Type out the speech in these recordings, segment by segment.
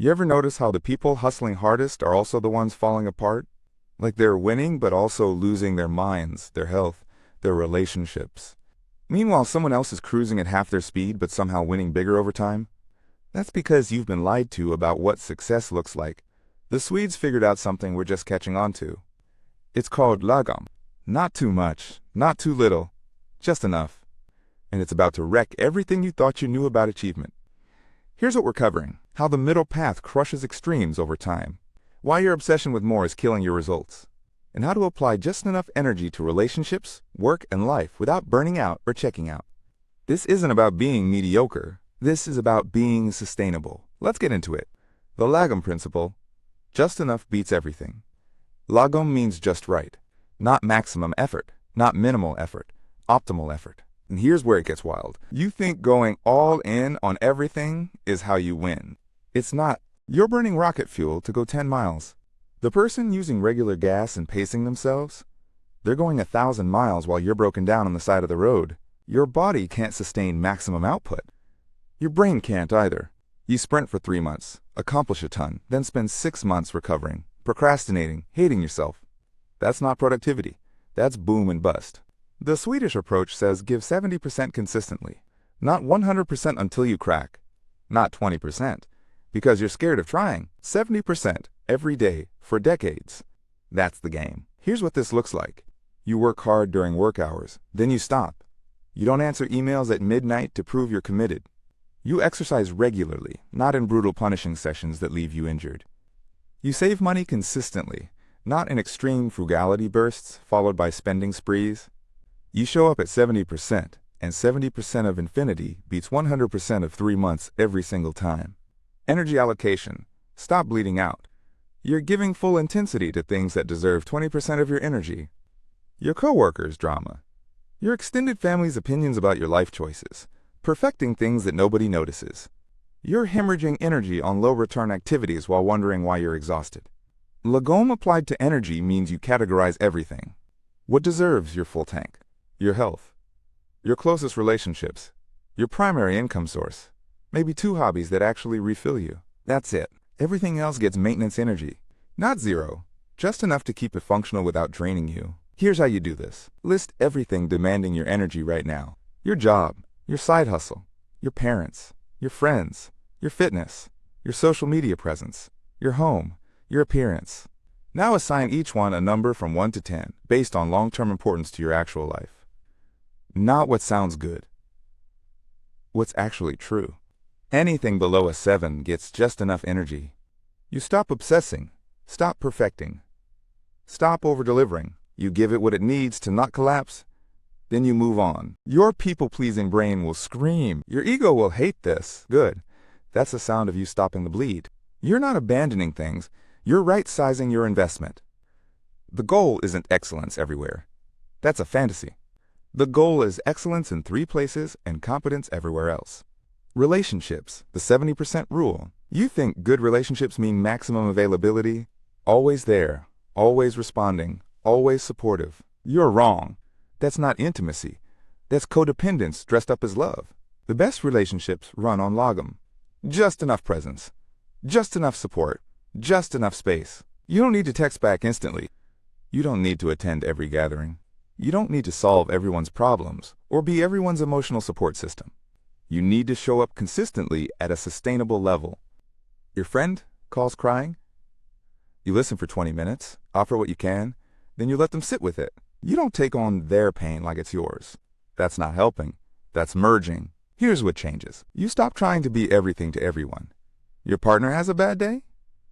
You ever notice how the people hustling hardest are also the ones falling apart? Like they're winning but also losing their minds, their health, their relationships. Meanwhile, someone else is cruising at half their speed but somehow winning bigger over time. That's because you've been lied to about what success looks like. The Swedes figured out something we're just catching on to. It's called Lagom. Not too much, not too little, just enough. And it's about to wreck everything you thought you knew about achievement. Here's what we're covering: how the middle path crushes extremes over time, why your obsession with more is killing your results, and how to apply just enough energy to relationships, work, and life without burning out or checking out. This isn't about being mediocre. This is about being sustainable. Let's get into it. The Lagom principle: just enough beats everything. Lagom means just right, not maximum effort, not minimal effort, optimal effort. And here's where it gets wild. You think going all in on everything is how you win. It's not. You're burning rocket fuel to go 10 miles. The person using regular gas and pacing themselves, they're going 1,000 miles while you're broken down on the side of the road. Your body can't sustain maximum output. Your brain can't either. You sprint for 3 months, accomplish a ton, then spend 6 months recovering, procrastinating, hating yourself. That's not productivity. That's boom and bust. The Swedish approach says give 70% consistently, not 100% until you crack, not 20%, because you're scared of trying. 70% every day for decades. That's the game. Here's what this looks like. You work hard during work hours, then you stop. You don't answer emails at midnight to prove you're committed. You exercise regularly, not in brutal punishing sessions that leave you injured. You save money consistently, not in extreme frugality bursts followed by spending sprees. You show up at 70%, and 70% of infinity beats 100% of 3 months every single time. Energy allocation. Stop bleeding out. You're giving full intensity to things that deserve 20% of your energy. Your coworkers' drama. Your extended family's opinions about your life choices, perfecting things that nobody notices. You're hemorrhaging energy on low-return activities while wondering why you're exhausted. Lagom applied to energy means you categorize everything. What deserves your full tank? Your health, your closest relationships, your primary income source, maybe 2 hobbies that actually refill you. That's it. Everything else gets maintenance energy. Not zero, just enough to keep it functional without draining you. Here's how you do this. List everything demanding your energy right now. Your job, your side hustle, your parents, your friends, your fitness, your social media presence, your home, your appearance. Now assign each one a number from 1 to 10 based on long-term importance to your actual life. Not what sounds good. What's actually true. Anything below a 7 gets just enough energy. You stop obsessing, stop perfecting, stop over-delivering. You give it what it needs to not collapse, then you move on. Your people-pleasing brain will scream. Your ego will hate this. Good. That's the sound of you stopping the bleed. You're not abandoning things. You're right-sizing your investment. The goal isn't excellence everywhere. That's a fantasy. The goal is excellence in 3 places and competence everywhere else. Relationships, the 70% rule. You think good relationships mean maximum availability? Always there, always responding, always supportive. You're wrong. That's not intimacy. That's codependence dressed up as love. The best relationships run on Lagom. Just enough presence. Just enough support. Just enough space. You don't need to text back instantly. You don't need to attend every gathering. You don't need to solve everyone's problems or be everyone's emotional support system. You need to show up consistently at a sustainable level. Your friend calls crying. You listen for 20 minutes, offer what you can, then you let them sit with it. You don't take on their pain like it's yours. That's not helping. That's merging. Here's what changes. You stop trying to be everything to everyone. Your partner has a bad day?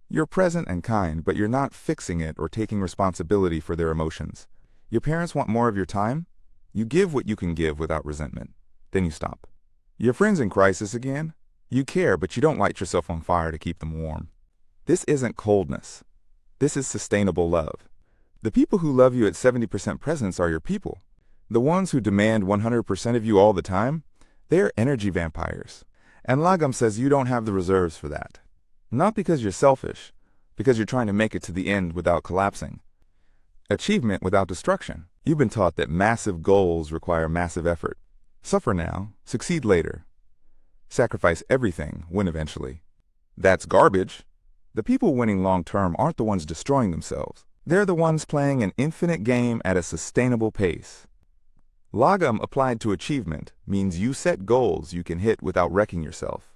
You're present and kind, but you're not fixing it or taking responsibility for their emotions. Your parents want more of your time? You give what you can give without resentment. Then you stop. Your friend's in crisis again? You care, but you don't light yourself on fire to keep them warm. This isn't coldness. This is sustainable love. The people who love you at 70% presence are your people. The ones who demand 100% of you all the time, they're energy vampires. And Lagom says you don't have the reserves for that. Not because you're selfish, because you're trying to make it to the end without collapsing. Achievement without destruction. You've been taught that massive goals require massive effort. Suffer now, succeed later. Sacrifice everything, win eventually. That's garbage. The people winning long-term aren't the ones destroying themselves. They're the ones playing an infinite game at a sustainable pace. Lagom applied to achievement means you set goals you can hit without wrecking yourself.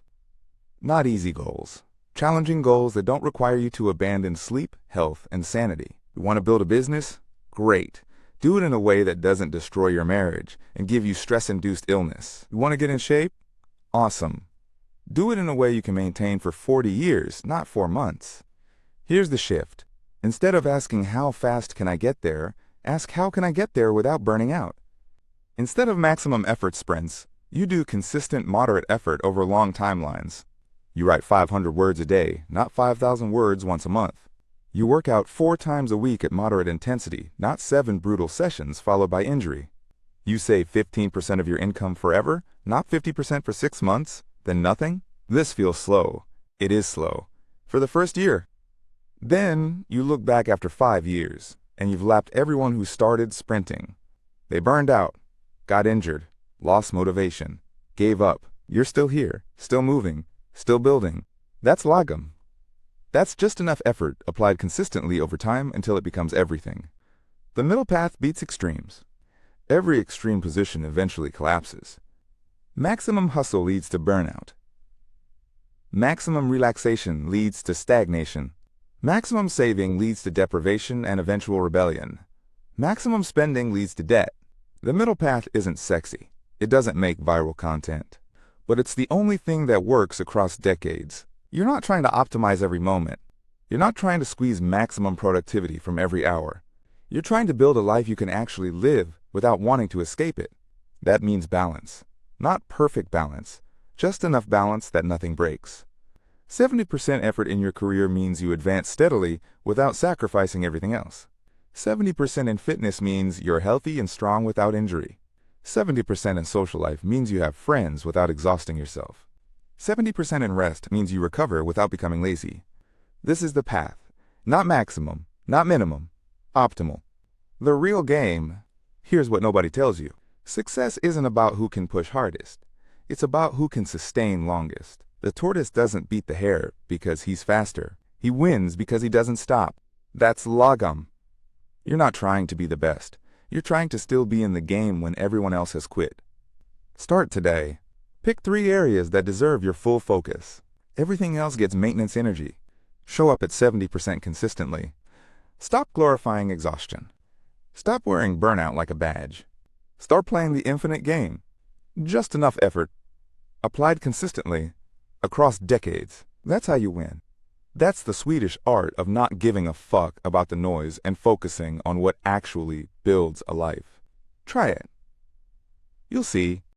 Not easy goals. Challenging goals that don't require you to abandon sleep, health, and sanity. You want to build a business? Great. Do it in a way that doesn't destroy your marriage and give you stress-induced illness. You want to get in shape? Awesome. Do it in a way you can maintain for 40 years, not 4 months. Here's the shift. Instead of asking how fast can I get there, ask how can I get there without burning out. Instead of maximum effort sprints, you do consistent moderate effort over long timelines. You write 500 words a day, not 5,000 words once a month. You work out 4 times a week at moderate intensity, not 7 brutal sessions followed by injury. You save 15% of your income forever, not 50% for 6 months, then nothing? This feels slow. It is slow. For the first year. Then you look back after 5 years, and you've lapped everyone who started sprinting. They burned out, got injured, lost motivation, gave up. You're still here, still moving, still building. That's Lagom. That's just enough effort applied consistently over time until it becomes everything. The middle path beats extremes. Every extreme position eventually collapses. Maximum hustle leads to burnout. Maximum relaxation leads to stagnation. Maximum saving leads to deprivation and eventual rebellion. Maximum spending leads to debt. The middle path isn't sexy. It doesn't make viral content. But it's the only thing that works across decades. You're not trying to optimize every moment. You're not trying to squeeze maximum productivity from every hour. You're trying to build a life you can actually live without wanting to escape it. That means balance. Not perfect balance, just enough balance that nothing breaks. 70% effort in your career means you advance steadily without sacrificing everything else. 70% in fitness means you're healthy and strong without injury. 70% in social life means you have friends without exhausting yourself. 70% in rest means you recover without becoming lazy. This is the path. Not maximum, not minimum, optimal. The real game, here's what nobody tells you. Success isn't about who can push hardest. It's about who can sustain longest. The tortoise doesn't beat the hare because he's faster. He wins because he doesn't stop. That's Lagom. You're not trying to be the best. You're trying to still be in the game when everyone else has quit. Start today. Pick 3 areas that deserve your full focus. Everything else gets maintenance energy. Show up at 70% consistently. Stop glorifying exhaustion. Stop wearing burnout like a badge. Start playing the infinite game. Just enough effort, applied consistently, across decades. That's how you win. That's the Swedish art of not giving a fuck about the noise and focusing on what actually builds a life. Try it. You'll see.